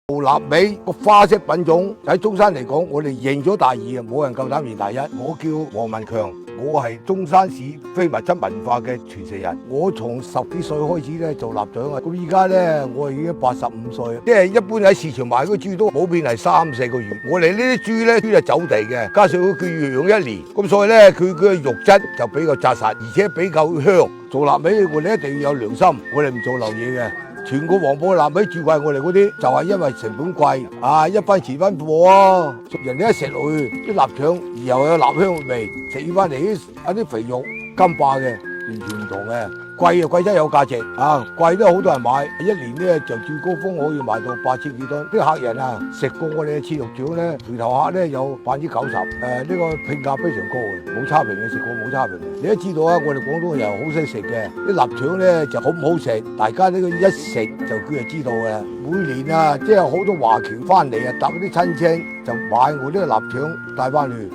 做臘味個花式品種喺中山嚟講，我哋贏咗第二啊，冇人夠膽贏第一。我叫黃文強，我係中山市非物質文化嘅傳承人。我從10幾歲開始咧做臘腸啊，咁依家咧我已經85歲，即係一般喺市場賣嗰豬都普遍係3、4個月。我哋呢啲豬咧係走地嘅，加上佢養1年，咁所以咧佢嘅肉質就比較紮實，而且比較香。做臘味我哋一定要有良心，我哋唔做漏嘢嘅。全個黃埔嘅臘味最貴我哋嗰啲，就係因為成本貴啊，一分錢一分貨啊！人哋一食落去啲臘腸又有臘香味，食翻嚟啲肥肉金化嘅，完全唔同嘅。貴就貴得有價值啊！貴都好多人買，一年咧就最高峰可以賣到8000幾噸。啲客人啊食過我哋嘅切肉腸咧，回頭客咧有90%，呢個評價非常高嘅，冇差評嘅，食過冇差評嘅。你都知道啊，我哋廣東人好識食嘅，啲臘腸咧就好唔好食，大家呢個一食就佢就知道嘅。每年啊，即係好多華僑翻嚟啊，搭啲親戚就買我啲臘腸帶翻去。